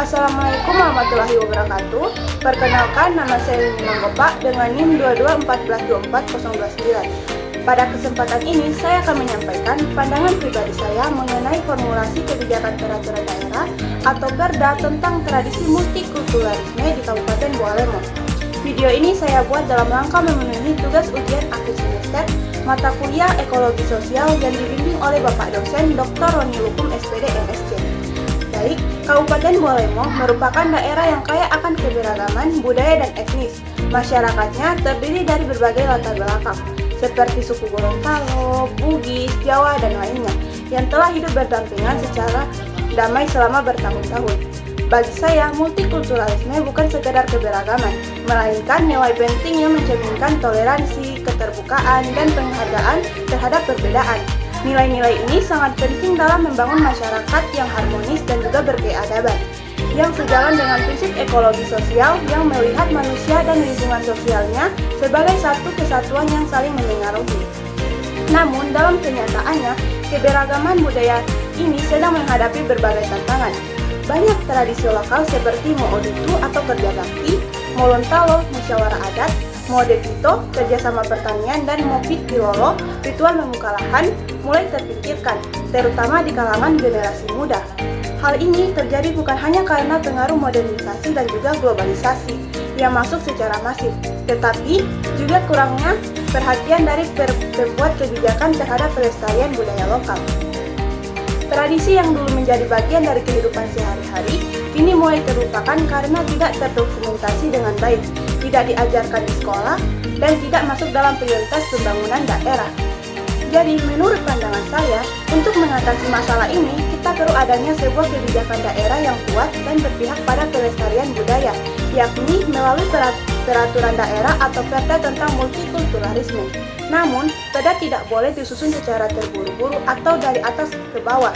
Assalamualaikum warahmatullahi wabarakatuh. Perkenalkan, nama saya Lini Manggopa dengan NIM 2214242029. Pada kesempatan ini, saya akan menyampaikan pandangan pribadi saya mengenai formulasi kebijakan peraturan daerah atau Perda tentang tradisi multikulturalisme di Kabupaten Bawalemo. Video ini saya buat dalam rangka memenuhi tugas ujian akhir semester mata kuliah Ekologi Sosial yang dibimbing oleh Bapak dosen Dr. Roni Lukum SPD MSc. Baik, Kabupaten Bawalemo merupakan daerah yang kaya akan keberagaman budaya dan etnis. Masyarakatnya terdiri dari berbagai latar belakang, seperti suku Gorontalo, Bugis, Jawa, dan lainnya, yang telah hidup berdampingan secara damai selama bertahun-tahun. Bagi saya, multikulturalisme bukan sekedar keberagaman, melainkan nilai penting yang mencerminkan toleransi, keterbukaan, dan penghargaan terhadap perbedaan. Nilai-nilai ini sangat penting dalam membangun masyarakat yang harmonis dan juga berkeadaban, yang sejalan dengan prinsip ekologi sosial yang melihat manusia dan lingkungan sosialnya sebagai satu kesatuan yang saling memengaruhi. Namun, dalam kenyataannya, keberagaman budaya ini sedang menghadapi berbagai tantangan. Banyak tradisi lokal seperti Mo'oditu atau kerja bakti, Molontalo, musyawarah adat, Modetito, kerjasama pertanian, dan Mopit Pilolo, ritual membuka lahan, mulai terpikirkan, terutama di kalangan generasi muda. Hal ini terjadi bukan hanya karena pengaruh modernisasi dan juga globalisasi yang masuk secara masif, tetapi juga kurangnya perhatian dari pembuat kebijakan terhadap pelestarian budaya lokal. Tradisi yang dulu menjadi bagian dari kehidupan sehari-hari, kini mulai terlupakan karena tidak terdokumentasi dengan baik, tidak diajarkan di sekolah, dan tidak masuk dalam prioritas pembangunan daerah. Jadi, menurut pandangan saya, untuk mengatasi masalah ini, kita perlu adanya sebuah kebijakan daerah yang kuat dan berpihak pada pelestarian budaya, yakni melalui peraturan daerah atau Perda tentang multikulturalisme. Namun, Perda tidak boleh disusun secara terburu-buru atau dari atas ke bawah.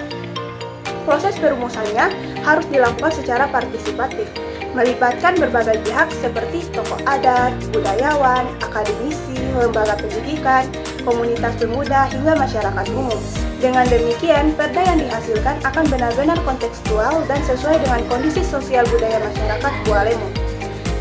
Proses perumusannya harus dilakukan secara partisipatif, melibatkan berbagai pihak seperti tokoh adat, budayawan, akademisi, lembaga pendidikan, komunitas pemuda, hingga masyarakat umum. Dengan demikian, Perda yang dihasilkan akan benar-benar kontekstual dan sesuai dengan kondisi sosial budaya masyarakat Bawalemo.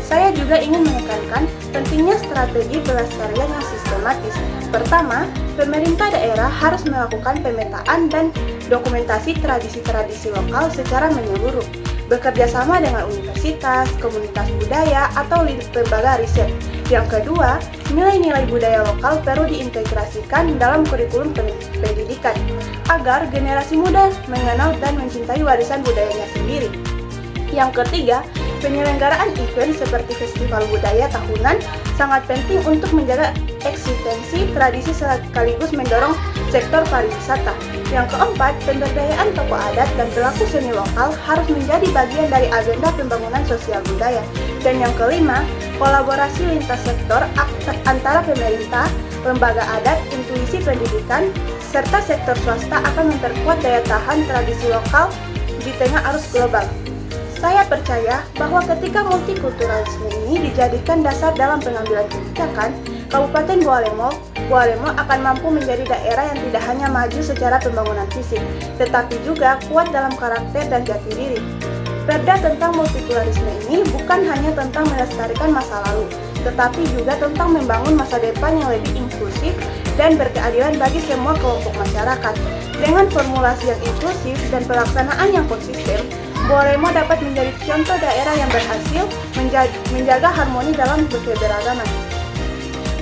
Saya juga ingin menekankan pentingnya strategi pelestarian yang sistematis. Pertama, pemerintah daerah harus melakukan pemetaan dan dokumentasi tradisi-tradisi lokal secara menyeluruh, bekerja sama dengan universitas, komunitas budaya, atau lembaga riset. Yang kedua, nilai-nilai budaya lokal perlu diintegrasikan dalam kurikulum pendidikan, agar generasi muda mengenal dan mencintai warisan budayanya sendiri. Yang ketiga, penyelenggaraan event seperti festival budaya tahunan sangat penting untuk menjaga eksistensi tradisi sekaligus mendorong sektor pariwisata. Yang keempat, pemberdayaan tokoh adat dan pelaku seni lokal harus menjadi bagian dari agenda pembangunan sosial budaya. Dan yang kelima, kolaborasi lintas sektor antara pemerintah, lembaga adat, intuisi pendidikan, serta sektor swasta akan memperkuat daya tahan tradisi lokal di tengah arus global. Saya percaya bahwa ketika multikulturalisme ini dijadikan dasar dalam pengambilan kebijakan, Kabupaten Bawalemo akan mampu menjadi daerah yang tidak hanya maju secara pembangunan fisik, tetapi juga kuat dalam karakter dan jati diri. Perda tentang multikulturalisme ini bukan hanya tentang melestarikan masa lalu, tetapi juga tentang membangun masa depan yang lebih inklusif dan berkeadilan bagi semua kelompok masyarakat. Dengan formulasi yang inklusif dan pelaksanaan yang konsisten, Bawalemo dapat menjadi contoh daerah yang berhasil menjaga harmoni dalam keberagaman.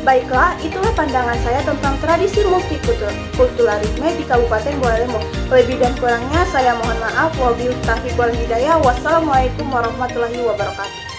Baiklah, itulah pandangan saya tentang tradisi multikulturalisme di Kabupaten Bawalemo. Lebih dan kurangnya saya mohon maaf. Wabillahi taufiq wal hidayah. Wassalamualaikum warahmatullahi wabarakatuh.